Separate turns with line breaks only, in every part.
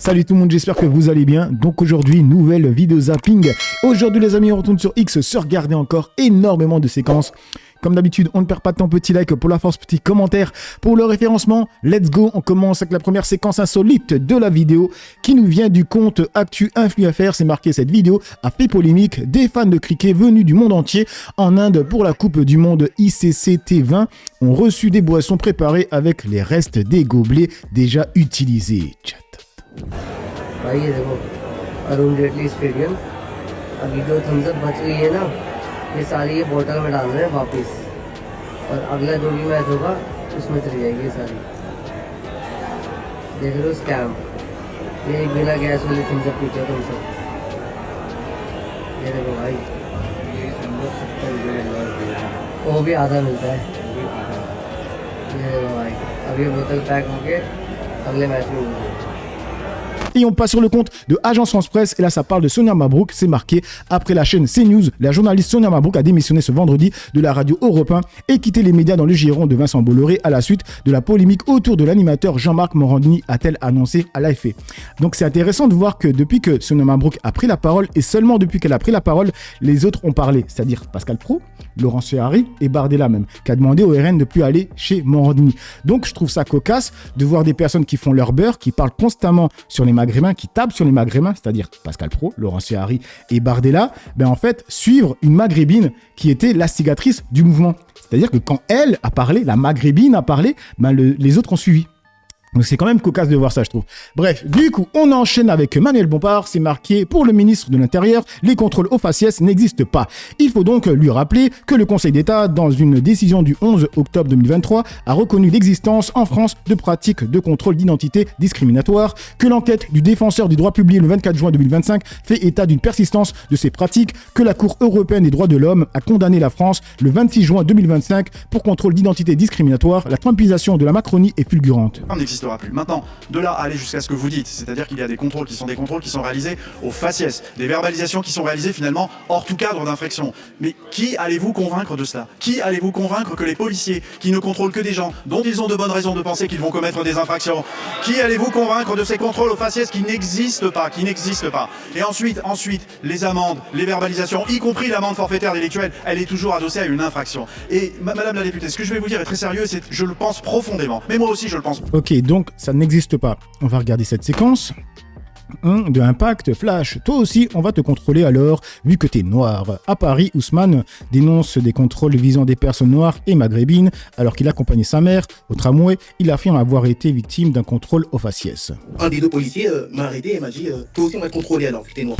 Salut tout le monde, j'espère que vous allez bien. Donc aujourd'hui, nouvelle vidéo zapping. Aujourd'hui les amis, on retourne sur X se regarder encore énormément de séquences. Comme d'habitude, on ne perd pas de temps, petit like pour la force, petit commentaire pour le référencement. Let's go, on commence avec la première séquence insolite de la vidéo qui nous vient du compte Actu Influx Affaires. C'est marqué, cette vidéo a fait polémique. Des fans de cricket venus du monde entier en Inde pour la Coupe du Monde ICCT 20 ont reçu des boissons préparées avec les restes des gobelets déjà utilisés.
भाई ये देखो अरुण जेटली स्टेडियम अभी जो Thums up बच गई है ना ये सारी ये बोतल में डाल रहे हैं वापस और अगला जो भी मैच होगा उसमें चली जाएगी ये सारी देख रहे हो स्कैम ये बिना गैस वाली थम्स अप पीते हो तुम सब ये देखो भाई वो भी आधा मिलता है ये देखो भाई अब ये बोतल पैक होके अगले मैच में मिलेगी।
Et on passe sur le compte de Agence France Presse. Et là, ça parle de Sonia Mabrouk. C'est marqué après la chaîne CNews. La journaliste Sonia Mabrouk a démissionné ce vendredi de la radio Europe 1 et quitté les médias dans le giron de Vincent Bolloré à la suite de la polémique autour de l'animateur Jean-Marc Morandini, a-t-elle annoncé à l'AFP. Donc, c'est intéressant de voir que depuis que Sonia Mabrouk a pris la parole, et seulement depuis qu'elle a pris la parole, les autres ont parlé. C'est-à-dire Pascal Praud, Laurence Ferrari et Bardella même, qui a demandé au RN de ne plus aller chez Morandini. Donc, je trouve ça cocasse de voir des personnes qui font leur beurre, qui parlent constamment sur les maghrébins, qui tapent sur les maghrébins, c'est-à-dire Pascal Praud, Laurence Ferrari et Bardella, en fait, suivre une maghrébine qui était l'instigatrice du mouvement. C'est-à-dire que quand elle a parlé, la maghrébine a parlé, les autres ont suivi. Donc c'est quand même cocasse de voir ça, je trouve. Bref, du coup, on enchaîne avec Manuel Bompard. C'est marqué, pour le ministre de l'Intérieur, les contrôles au faciès n'existent pas. Il faut donc lui rappeler que le Conseil d'État, dans une décision du 11 octobre 2023, a reconnu l'existence en France de pratiques de contrôle d'identité discriminatoires, que l'enquête du défenseur des droits publiée le 24 juin 2025 fait état d'une persistance de ces pratiques, que la Cour européenne des droits de l'homme a condamné la France le 26 juin 2025 pour contrôle d'identité discriminatoire. La trumpisation de la Macronie est fulgurante.
Plus. Maintenant, de là à aller jusqu'à ce que vous dites, c'est-à-dire qu'il y a des contrôles qui sont réalisés au faciès, des verbalisations qui sont réalisées finalement hors tout cadre d'infraction. Mais qui allez-vous convaincre de cela? Qui allez-vous convaincre que les policiers qui ne contrôlent que des gens dont ils ont de bonnes raisons de penser qu'ils vont commettre des infractions, qui allez-vous convaincre de ces contrôles au faciès qui n'existent pas, Et ensuite, les amendes, les verbalisations, y compris l'amende forfaitaire délictuelle, elle est toujours adossée à une infraction. Et Madame la députée, ce que je vais vous dire est très sérieux, c'est je le pense profondément. Mais moi aussi, je le pense.
Ok, donc ça n'existe pas. On va regarder cette séquence. De Impact, Flash, toi aussi on va te contrôler alors, vu que t'es noir. À Paris, Ousmane dénonce des contrôles visant des personnes noires et maghrébines, alors qu'il accompagnait sa mère au tramway. Il affirme avoir été victime d'un contrôle au faciès.
Un des deux policiers m'a arrêté et m'a dit toi aussi on va te contrôler alors que t'es noir.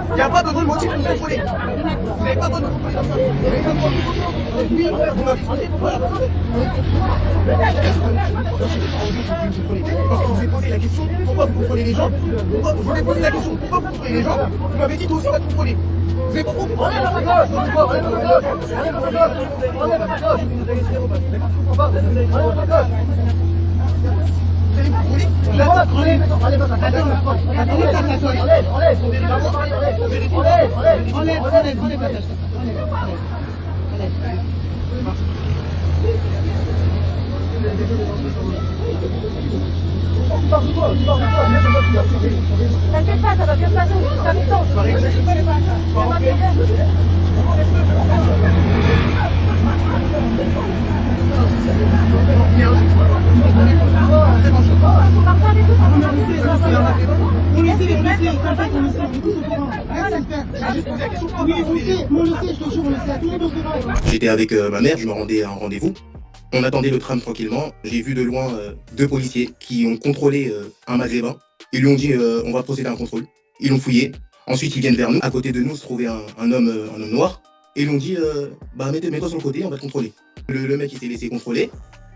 Il n'y a pas besoin de motif pour contrôler. Vous n'avez pas besoin de parce que je vous ai posé la question, pourquoi vous contrôlez les gens? Je vous ai posé la question, pourquoi vous contrôlez les gens? Vous m'avez dit, toi aussi, on va te contrôler. Vous avez pas compris? On est dans la gauche, on est dans la gauche, on est dans la gauche, on est dans la gauche. Vous allez dans la gauche. Vous allez me contrôler?
T'inquiète pas, ça va bien passer, ça va temps.
J'étais avec ma mère, je me rendais à un rendez-vous. On attendait le tram tranquillement. J'ai vu de loin deux policiers qui ont contrôlé un maghrébin. Ils lui ont dit on va procéder à un contrôle. Ils l'ont fouillé. Ensuite ils viennent vers nous. À côté de nous se trouvait un homme noir. Et ils lui ont dit mets-toi sur le côté, on va te contrôler. Le mec il s'est laissé contrôler.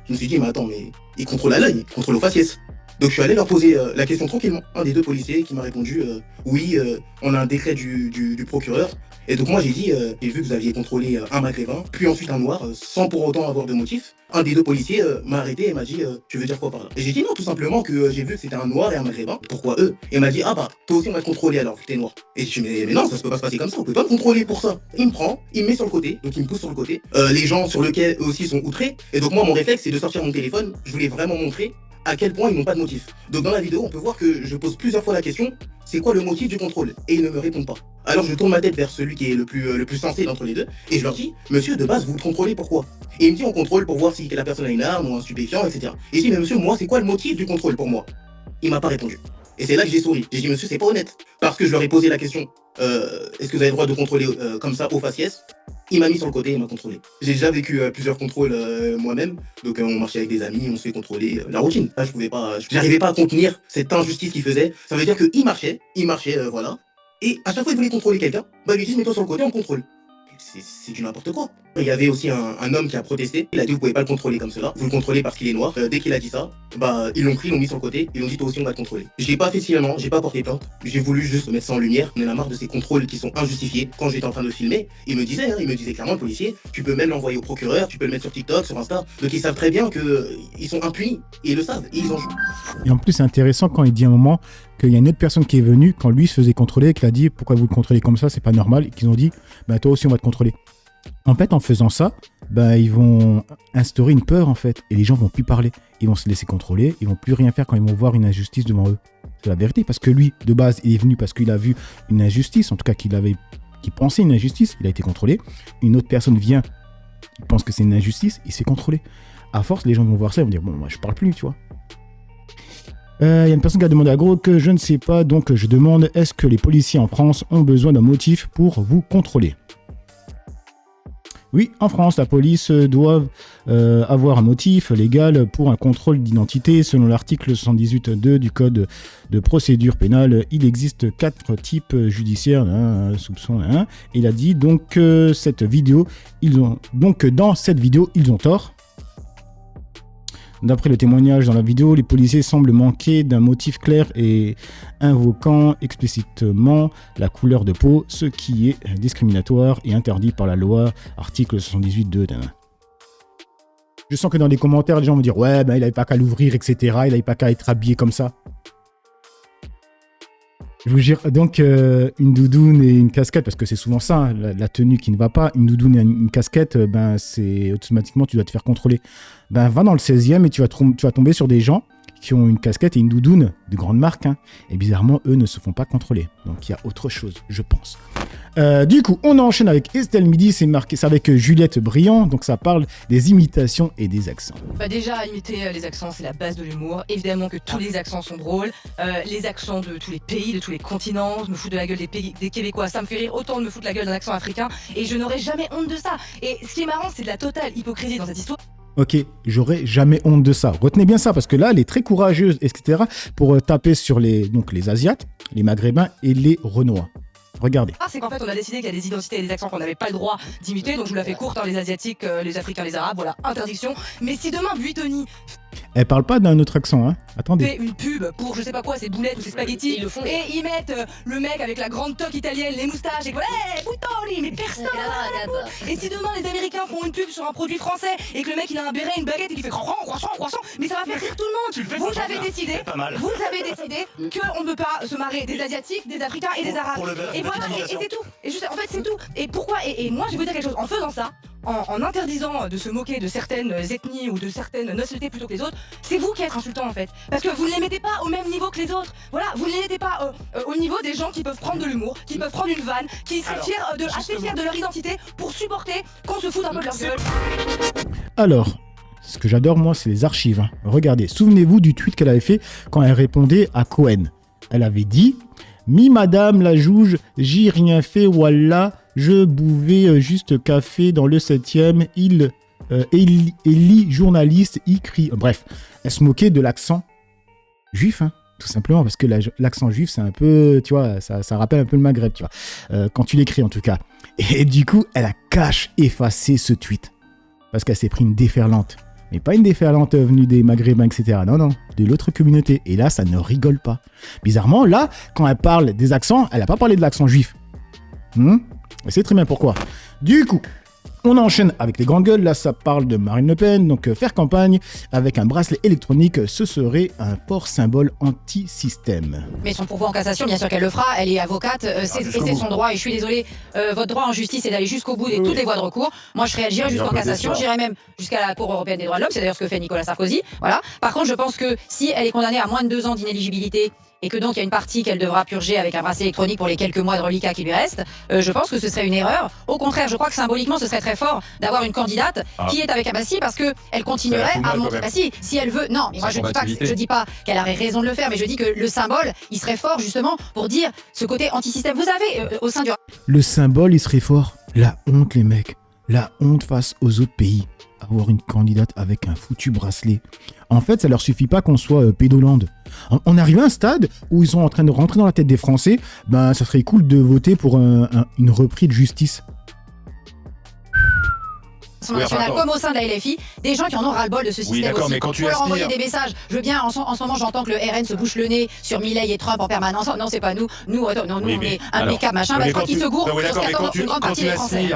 Je me suis dit mais attends, mais il contrôle à l'œil, il contrôle au faciès. Donc je suis allé leur poser la question tranquillement. Un des deux policiers qui m'a répondu oui, on a un décret du procureur. Et donc moi j'ai dit, j'ai vu que vous aviez contrôlé un maghrébin, puis ensuite un noir, sans pour autant avoir de motif. Un des deux policiers m'a arrêté et m'a dit tu veux dire quoi par là? Et j'ai dit non, tout simplement que j'ai vu que c'était un noir et un maghrébin. Pourquoi eux? Et il m'a dit ah bah toi aussi on va te contrôler alors que t'es noir. Et je dis mais non, ça se peut pas se passer comme ça, on peut pas me contrôler pour ça. Il me prend, il me met sur le côté, donc il me pousse sur le côté. Les gens sur lesquels eux aussi sont outrés. Et donc moi mon réflexe c'est de sortir mon téléphone. Je voulais vraiment montrer à quel point ils n'ont pas de motif. Donc dans la vidéo, on peut voir que je pose plusieurs fois la question, c'est quoi le motif du contrôle? Et ils ne me répondent pas. Alors je tourne ma tête vers celui qui est le plus sensé d'entre les deux, et je leur dis, monsieur, de base, vous le contrôlez pourquoi? Et il me dit, on contrôle pour voir si la personne a une arme ou un stupéfiant, etc. Et je dis, mais monsieur, moi, c'est quoi le motif du contrôle pour moi? Il m'a pas répondu. Et c'est là que j'ai souri. J'ai dit, monsieur, c'est pas honnête. Parce que je leur ai posé la question, est-ce que vous avez le droit de contrôler comme ça au faciès? Il m'a mis sur le côté et m'a contrôlé. J'ai déjà vécu plusieurs contrôles moi-même. Donc on marchait avec des amis, on se fait contrôler. La routine. Là, j'arrivais pas à contenir cette injustice qu'il faisait. Ça veut dire qu'il marchait, voilà. Et à chaque fois il voulait contrôler quelqu'un, bah ils lui disent mets-toi sur le côté, on contrôle. C'est du n'importe quoi. Il y avait aussi un homme qui a protesté. Il a dit vous pouvez pas le contrôler comme cela. Vous le contrôlez parce qu'il est noir. Dès qu'il a dit ça, bah ils l'ont pris, ils l'ont mis sur le côté. Ils l'ont dit toi aussi on va te contrôler. J'ai pas fait finalement, j'ai pas porté plainte. J'ai voulu juste mettre ça en lumière. On en a marre de ces contrôles qui sont injustifiés. Quand j'étais en train de filmer, il me disait clairement le policier, tu peux même l'envoyer au procureur, tu peux le mettre sur TikTok, sur Insta. Donc ils savent très bien que ils sont impunis. Et ils le savent. Et ils en jouent.
Et en plus, c'est intéressant quand il dit à un moment qu'il y a une autre personne qui est venue, quand lui se faisait contrôler, qu'il a dit pourquoi vous le contrôlez comme ça, c'est pas normal. Et qu'ils ont dit bah toi aussi on va te contrôler. En fait, en faisant ça, bah, ils vont instaurer une peur, en fait. Et les gens vont plus parler. Ils vont se laisser contrôler. Ils vont plus rien faire quand ils vont voir une injustice devant eux. C'est la vérité. Parce que lui, de base, il est venu parce qu'il a vu une injustice. En tout cas, qu'il pensait une injustice. Il a été contrôlé. Une autre personne vient. Il pense que c'est une injustice. Il s'est contrôlé. À force, les gens vont voir ça. Ils vont dire, bon, moi, je parle plus, tu vois. Il y a une personne qui a demandé à Gros que je ne sais pas. Donc, je demande, est-ce que les policiers en France ont besoin d'un motif pour vous contrôler ? Oui, en France, la police doit avoir un motif légal pour un contrôle d'identité. Selon l'article 78.2 du Code de procédure pénale, il existe 4 types judiciaires, soupçon. Il a dit donc dans cette vidéo, ils ont tort. D'après le témoignage dans la vidéo, les policiers semblent manquer d'un motif clair et invoquant explicitement la couleur de peau, ce qui est discriminatoire et interdit par la loi, article 78.2. Je sens que dans les commentaires, les gens vont dire « Ouais, ben, il n'avait pas qu'à l'ouvrir, etc. Il n'avait pas qu'à être habillé comme ça. » Je vous jure, donc une doudoune et une casquette, parce que c'est souvent ça, hein, la tenue qui ne va pas, une doudoune et une casquette, ben c'est automatiquement tu dois te faire contrôler. Ben va dans le 16e et tu vas tomber sur des gens qui ont une casquette et une doudoune de grande marque, hein, et bizarrement eux ne se font pas contrôler. Donc il y a autre chose, je pense. Du coup, on enchaîne avec Estelle Midi, c'est avec Juliette Briand, donc ça parle des imitations et des accents.
Bah déjà, imiter les accents, c'est la base de l'humour. Évidemment que tous les accents sont drôles. Les accents de tous les pays, de tous les continents, je me fous de la gueule des Québécois, ça me fait rire autant de me foutre la gueule d'un accent africain, et je n'aurai jamais honte de ça. Et ce qui est marrant, c'est de la totale hypocrisie dans cette histoire.
Ok, j'aurais jamais honte de ça. Retenez bien ça, parce que là, elle est très courageuse, etc., pour taper sur les Asiates, les Maghrébins et les Renois. Regardez.
C'est qu'en fait, on a décidé qu'il y a des identités et des accents qu'on n'avait pas le droit d'imiter, donc je vous la fais courte, les Asiatiques, les Africains, les Arabes, voilà, interdiction. Mais si demain, Buitoni
Elle parle pas d'un autre accent, hein. Attendez.
fait une pub pour je sais pas quoi, ces boulettes ou ces spaghettis, ils le font, et ils mettent le mec avec la grande toque italienne, les moustaches, et voilà, Buitoni, mais personne. Et si demain, les Américains font une pub sur un produit français, et que le mec il a un béret, une baguette, et qu'il fait croissant, mais ça va faire rire tout le monde. Vous avez décidé qu'on ne peut pas se marrer des Asiatiques, des Africains et des Arabes. Et voilà, et c'est tout. Et juste, en fait, c'est tout. Et pourquoi et moi, je vais vous dire quelque chose. En faisant ça, en interdisant de se moquer de certaines ethnies ou de certaines nationalités plutôt que les autres, c'est vous qui êtes insultant en fait. Parce que vous ne les mettez pas au même niveau que les autres. Voilà, vous ne les mettez pas au niveau des gens qui peuvent prendre de l'humour, qui peuvent prendre une vanne, qui seraient assez fiers de leur identité pour supporter qu'on se foute un peu de leur gueule.
Alors, ce que j'adore moi, c'est les archives. Hein. Regardez, souvenez-vous du tweet qu'elle avait fait quand elle répondait à Cohen. Elle avait dit « Mi madame la juge, j'ai rien fait, wallah, je buvais juste café dans le 7e, Eli, journaliste, y crie... » Bref, elle se moquait de l'accent juif, hein, tout simplement, parce que l'accent juif, c'est un peu, tu vois, ça rappelle un peu le Maghreb, tu vois, quand tu l'écris en tout cas. Et du coup, elle a effacé ce tweet, parce qu'elle s'est pris une déferlante. Mais pas une déferlante venue des Maghrébins, etc. Non, non, de l'autre communauté. Et là, ça ne rigole pas. Bizarrement, là, quand elle parle des accents, elle n'a pas parlé de l'accent juif. Et c'est très bien pourquoi. Du coup, on enchaîne avec les grandes gueules. Là, ça parle de Marine Le Pen. Donc, faire campagne avec un bracelet électronique, ce serait un fort symbole anti-système.
Mais son pourvoi en cassation, bien sûr qu'elle le fera. Elle est avocate, c'est son droit. Et je suis désolée, votre droit en justice, c'est d'aller jusqu'au bout de toutes les voies de recours. Moi, j'irai jusqu'en cassation. J'irai même jusqu'à la Cour européenne des droits de l'homme. C'est d'ailleurs ce que fait Nicolas Sarkozy. Voilà. Par contre, je pense que si elle est condamnée à moins de 2 ans d'inéligibilité, et que donc il y a une partie qu'elle devra purger avec un bracelet électronique pour les quelques mois de reliquat qui lui restent, je pense que ce serait une erreur. Au contraire, je crois que symboliquement, ce serait très fort d'avoir une candidate qui est avec Abassi, parce que elle continuerait à montrer. Bah si elle veut. Non, mais moi je dis pas qu'elle aurait raison de le faire, mais je dis que le symbole, il serait fort justement pour dire ce côté anti-système. Vous avez au sein du.
Le symbole, il serait fort. La honte, les mecs. La honte face aux autres pays. Avoir une candidate avec un foutu bracelet. En fait, ça leur suffit pas qu'on soit pédolande. On arrive à un stade où ils sont en train de rentrer dans la tête des Français. Ben, ça serait cool de voter pour une reprise de justice.
National, comme au sein de la LFI, des gens qui en ont ras-le-bol de ce système aussi.
Mais quand tu
leur
aspires...
envoyer des messages. Je veux bien, en ce moment, j'entends que le RN se bouche le nez sur Milei et Trump en permanence. Non, c'est pas nous. Nous, on est impeccable, machin. Je crois qu'ils se gourrent sur ce qu'attendent une grande partie des Français.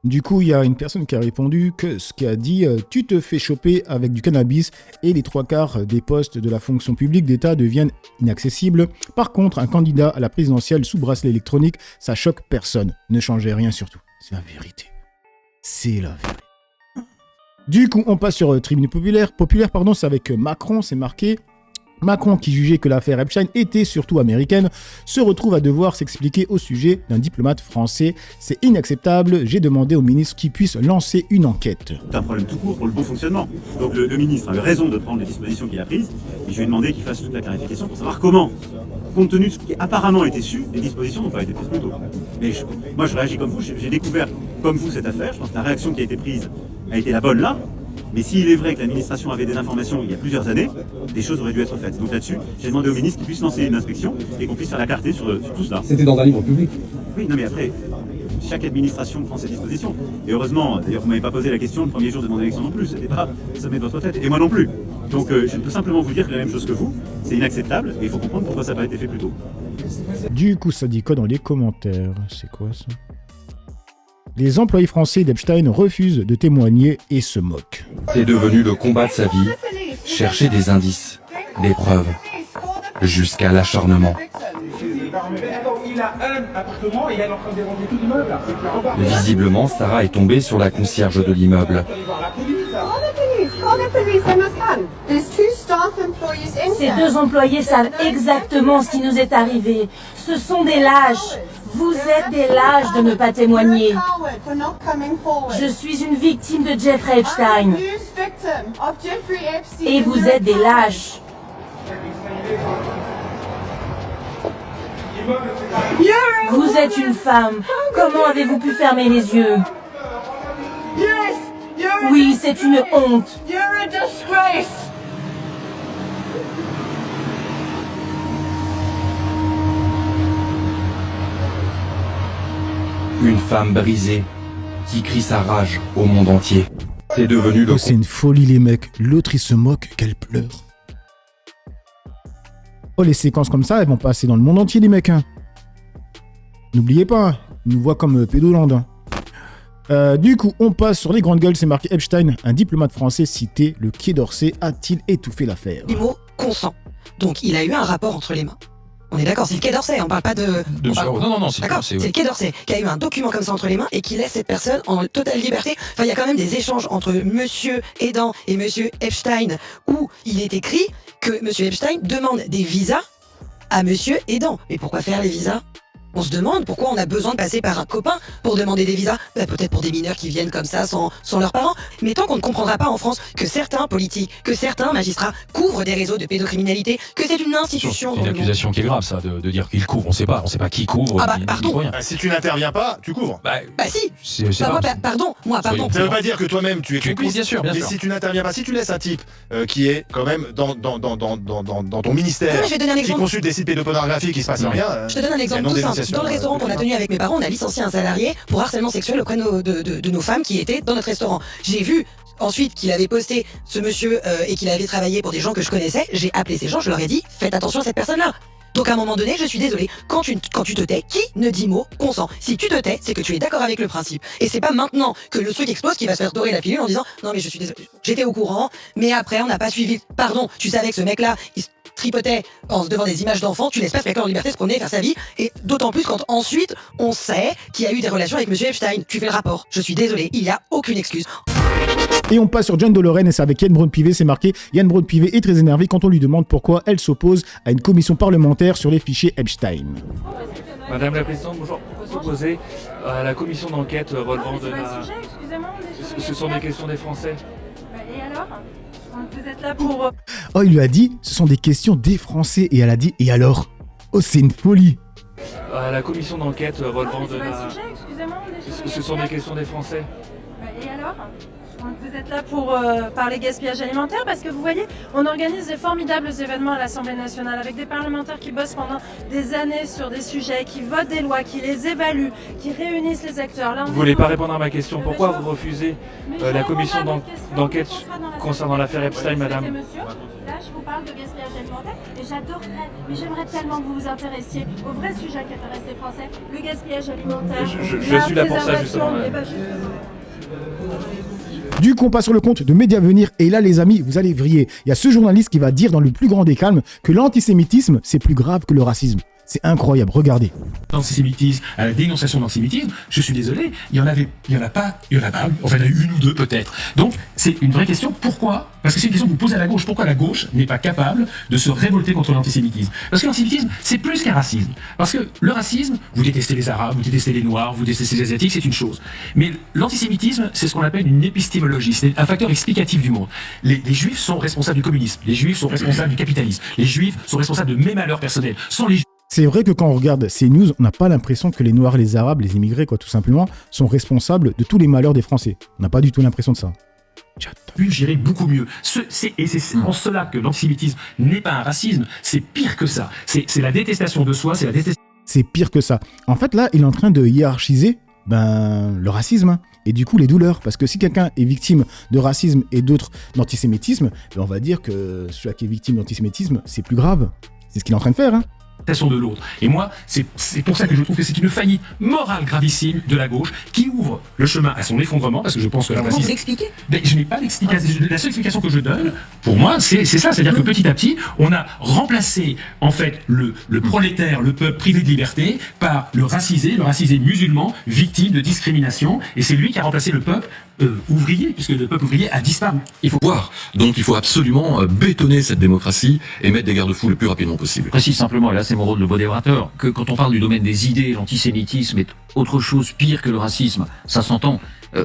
Du coup, il y a une personne qui a répondu que ce qui a dit tu te fais choper avec du cannabis et les 3/4 des postes de la fonction publique d'État deviennent inaccessibles. Par contre, un candidat à la présidentielle sous bracelet électronique, ça choque personne. Ne changez rien surtout. C'est la vérité. C'est la vérité. Du coup, on passe sur Tribune Populaire. C'est avec Macron, c'est marqué. Macron, qui jugeait que l'affaire Epstein était surtout américaine, se retrouve à devoir s'expliquer au sujet d'un diplomate français. C'est inacceptable. J'ai demandé au ministre qu'il puisse lancer une enquête.
C'est un problème tout court pour le bon fonctionnement. Donc le ministre avait raison de prendre les dispositions qu'il a prises. Et je lui ai demandé qu'il fasse toute la clarification pour savoir comment, compte tenu de ce qui apparemment était su, les dispositions n'ont pas été prises plus tôt. Mais moi je réagis comme vous. J'ai découvert comme vous cette affaire. Je pense que la réaction qui a été prise a été la bonne là. Mais s'il est vrai que l'administration avait des informations il y a plusieurs années, des choses auraient dû être faites. Donc là-dessus, j'ai demandé au ministre qu'il puisse lancer une inspection et qu'on puisse faire la clarté sur tout cela.
C'était dans un livre public.
Oui, non mais après, chaque administration prend ses dispositions. Et heureusement, d'ailleurs vous m'avez pas posé la question le premier jour de mon élection non plus, c'était pas ça met de votre tête, et moi non plus. Donc je peux simplement vous dire la même chose que vous, c'est inacceptable et il faut comprendre pourquoi ça n'a pas été fait plus tôt.
Du coup, ça dit quoi dans les commentaires? C'est quoi ça? Les employés français d'Epstein refusent de témoigner et se moquent.
C'est devenu le combat de sa vie, chercher des indices, des preuves, jusqu'à l'acharnement.
Il a un appartement et elle est en train de déranger tout l'immeuble.
Visiblement, Sarah est tombée sur la concierge de l'immeuble.
Ces 2 employés savent exactement ce qui nous est arrivé. Ce sont des lâches. Vous êtes des lâches de ne pas témoigner. Je suis une victime de Jeffrey Epstein. Et vous êtes des lâches. Vous êtes une femme. Comment avez-vous pu fermer les yeux? Oui, c'est une honte.
Une femme brisée, qui crie sa rage au monde entier. C'est devenu le...
C'est une folie les mecs. L'autre il se moque qu'elle pleure. Oh, les séquences comme ça, elles vont passer dans le monde entier les mecs. Hein. N'oubliez pas, hein, ils nous voient comme pédolande. Du coup, on passe sur les grandes gueules, c'est marqué Epstein, un diplomate français cité, le Quai d'Orsay a-t-il étouffé l'affaire?
Les mots consent. Donc il a eu un rapport entre les mains. On est d'accord, c'est le Quai d'Orsay, on parle pas de...
Non, c'est
d'accord, c'est le Quai d'Orsay qui a eu un document comme ça entre les mains et qui laisse cette personne en totale liberté. Enfin, il y a quand même des échanges entre monsieur Aidant et monsieur Epstein où il est écrit que monsieur Epstein demande des visas à monsieur Aidant. Mais pourquoi faire les visas? On se demande pourquoi on a besoin de passer par un copain pour demander des visas. Peut-être pour des mineurs qui viennent comme ça sans leurs parents. Mais tant qu'on ne comprendra pas en France que certains politiques, que certains magistrats couvrent des réseaux de pédocriminalité, que c'est une institution...
C'est une accusation qui est grave ça, de dire qu'ils couvrent. On sait pas qui couvre.
Ah bah pardon.
Si tu n'interviens pas, tu couvres.
Bah si. Pardon.
Ça veut pas dire que toi-même tu es complice.
Bien sûr.
Mais si tu n'interviens pas, si tu laisses un type qui est quand même dans ton ministère,
Non, mais je vais donner un
qui
exemple.
consulte des sites pédopornographiques, il se passe rien.
Je te donne un exemple tout simple.
négociation.
Dans le restaurant qu'on a tenu avec mes parents, on a licencié un salarié pour harcèlement sexuel auprès de nos femmes qui étaient dans notre restaurant. J'ai vu ensuite qu'il avait posté ce monsieur et qu'il avait travaillé pour des gens que je connaissais. J'ai appelé ces gens, je leur ai dit faites attention à cette personne-là. Donc à un moment donné, je suis désolée, quand tu te tais, qui ne dit mot consent? Si tu te tais, c'est que tu es d'accord avec le principe. Et c'est pas maintenant que le truc explose qu'il va se faire dorer la pilule en disant non mais je suis désolée, j'étais au courant, mais après on n'a pas suivi. Pardon, tu savais que ce mec-là, il se tripotait devant des images d'enfants, tu laisses pas ce mec-là en liberté se promener, faire sa vie, et d'autant plus quand ensuite on sait qu'il y a eu des relations avec monsieur Epstein. Tu fais le rapport. Je suis désolée, il y a aucune excuse.
Et on passe sur John Dolorén et c'est avec Yann Braun-Pivet, c'est marqué. Yann Braun-Pivet est très énervé quand on lui demande pourquoi elle s'oppose à une commission parlementaire sur les fichiers Epstein.
Madame la Présidente, bonjour. Pourquoi s'opposer à la commission d'enquête relevant de la... Ce sont des questions des Français.
Et alors? Vous êtes là pour...
Oh, il lui a dit, ce sont des questions des Français. Et elle a dit, et alors? Oh, c'est une folie.
À la commission d'enquête relevant de la... Ce sont des questions des Français.
Et alors? Vous êtes là pour parler gaspillage alimentaire parce que vous voyez, on organise des formidables événements à l'Assemblée nationale avec des parlementaires qui bossent pendant des années sur des sujets, qui votent des lois, qui les évaluent, qui réunissent les acteurs. Là,
vous voulez pas répondre à ma question? Pourquoi vous refusez la commission d'enquête concernant l'affaire Epstein, madame?
Là, je vous parle de gaspillage alimentaire et j'adorerais, mais j'aimerais tellement que vous vous intéressiez au vrai sujet qui intéresse les Français, le gaspillage alimentaire.
Je suis là pour ça, justement.
Du coup, on passe sur le compte de Médiavenir et là, les amis, vous allez vriller. Il y a ce journaliste qui va dire dans le plus grand des calmes que l'antisémitisme, c'est plus grave que le racisme. C'est incroyable, regardez.
L'antisémitisme, à la dénonciation de l'antisémitisme, je suis désolé, il y en a pas, enfin il y en a eu une ou deux peut-être. Donc c'est une vraie question, pourquoi? Parce que c'est une question que vous posez à la gauche, pourquoi la gauche n'est pas capable de se révolter contre l'antisémitisme? Parce que l'antisémitisme, c'est plus qu'un racisme. Parce que le racisme, vous détestez les Arabes, vous détestez les Noirs, vous détestez les Asiatiques, c'est une chose. Mais l'antisémitisme, c'est ce qu'on appelle une épistémologie, c'est un facteur explicatif du monde. Les Juifs sont responsables du communisme, les Juifs sont responsables du capitalisme, les Juifs sont responsables de mes malheurs personnels. Sans les
C'est vrai que quand on regarde ces news, on n'a pas l'impression que les Noirs, les Arabes, les immigrés, quoi, tout simplement, sont responsables de tous les malheurs des Français. On n'a pas du tout l'impression de ça.
J'irais beaucoup mieux. C'est en cela que l'antisémitisme n'est pas un racisme, c'est pire que ça. C'est la détestation de soi, c'est la détestation...
C'est pire que ça. En fait, là, il est en train de hiérarchiser le racisme, hein, et du coup les douleurs. Parce que si quelqu'un est victime de racisme et d'autres d'antisémitisme, on va dire que celui qui est victime d'antisémitisme, c'est plus grave. C'est ce qu'il est en train de faire, hein.
de l'autre. Et moi, c'est pour ça que je trouve que c'est une faillite morale gravissime de la gauche qui ouvre le chemin à son effondrement, parce que je pense que la
Comment vous l'expliquez?
Je n'ai pas d'explication. La seule explication que je donne, pour moi, c'est ça. C'est-à-dire que petit à petit, on a remplacé, en fait, le prolétaire, le peuple privé de liberté, par le racisé musulman, victime de discrimination. Et c'est lui qui a remplacé le peuple ouvrier, puisque le peuple ouvrier a disparu.
Il faut voir. Donc il faut absolument bétonner cette démocratie et mettre des garde-fous le plus rapidement possible.
Je précise simplement, et là c'est mon rôle de modérateur, que quand on parle du domaine des idées, l'antisémitisme est autre chose pire que le racisme. Ça s'entend.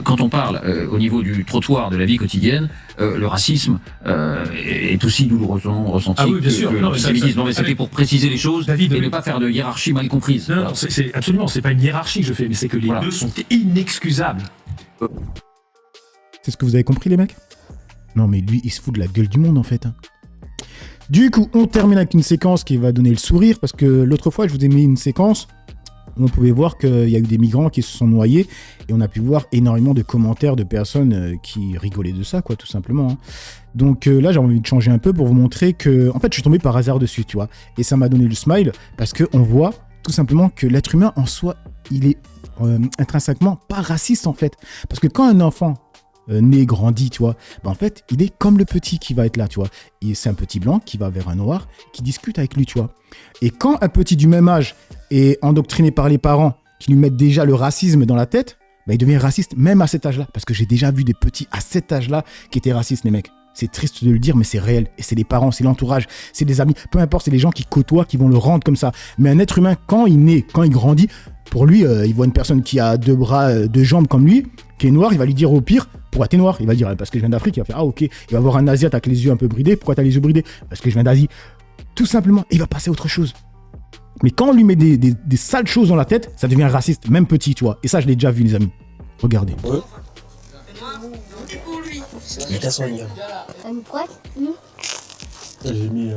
Quand on parle au niveau du trottoir de la vie quotidienne, le racisme est aussi douloureusement ressenti que l'antisémitisme. Non, mais c'était pour préciser les choses et ne pas faire de hiérarchie mal comprise.
Non, non, c'est absolument, c'est pas une hiérarchie que je fais, mais c'est que les deux sont inexcusables.
C'est ce que vous avez compris, les mecs? Non, mais lui, il se fout de la gueule du monde, en fait. Hein. Du coup, on termine avec une séquence qui va donner le sourire, parce que l'autre fois, je vous ai mis une séquence où on pouvait voir qu'il y a eu des migrants qui se sont noyés, et on a pu voir énormément de commentaires de personnes qui rigolaient de ça, quoi, tout simplement. Hein. Donc là, j'ai envie de changer un peu pour vous montrer que... En fait, je suis tombé par hasard dessus, tu vois, et ça m'a donné le smile, parce qu'on voit tout simplement que l'être humain, en soi, il est intrinsèquement pas raciste, en fait. Parce que quand un enfant... né, grandi, tu vois, en fait, il est comme le petit qui va être là, tu vois. C'est un petit blanc qui va vers un noir, qui discute avec lui, tu vois. Et quand un petit du même âge est endoctriné par les parents, qui lui mettent déjà le racisme dans la tête, il devient raciste même à cet âge-là. Parce que j'ai déjà vu des petits à cet âge-là qui étaient racistes, les mecs. C'est triste de le dire, mais c'est réel. Et c'est les parents, c'est l'entourage, c'est les amis. Peu importe, c'est les gens qui côtoient, qui vont le rendre comme ça. Mais un être humain, quand il naît, quand il grandit, pour lui, il voit une personne qui a 2 bras, 2 jambes comme lui, qui est noir, il va lui dire au pire, pourquoi t'es noir? Il va dire, parce que je viens d'Afrique. Il va faire, ah ok. Il va voir un Asiate avec les yeux un peu bridés. Pourquoi t'as les yeux bridés? Parce que je viens d'Asie. Tout simplement, il va passer à autre chose. Mais quand on lui met des sales choses dans la tête, ça devient raciste, même petit, tu vois. Et ça, je l'ai déjà vu, les amis. Regardez.
Ouais. Quoi? J'ai mis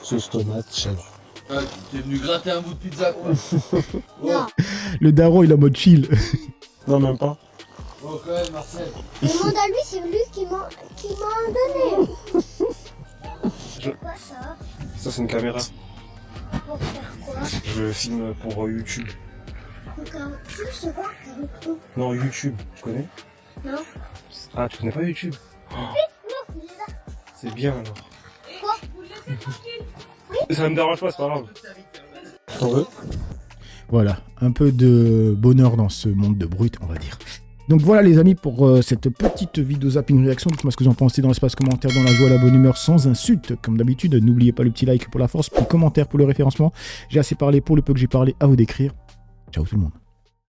sauce tomate, chef. Ah, t'es venu gratter un bout de pizza, quoi.
Non.
Le daron, il est en mode chill.
Non, même pas.
Oh, quand même, Marcel.
Demande à lui, c'est lui qui m'a donné. C'est quoi ça?
Ça, c'est une caméra.
Pour faire quoi?
Je filme pour YouTube.
YouTube, c'est quoi?
Non, YouTube, tu connais?
Non.
Ah, tu connais pas YouTube?
Non, il est là.
C'est bien alors.
Quoi?
Ça me dérange pas, c'est pas grave. T'en veux?
Voilà, un peu de bonheur dans ce monde de brut, on va dire. Donc voilà les amis pour cette petite vidéo zapping réaction. Dites-moi ce que vous en pensez dans l'espace commentaire, dans la joie, la bonne humeur, sans insulte. Comme d'habitude, n'oubliez pas le petit like pour la force, petit commentaire pour le référencement. J'ai assez parlé pour le peu que j'ai parlé, à vous d'écrire. Ciao tout le monde.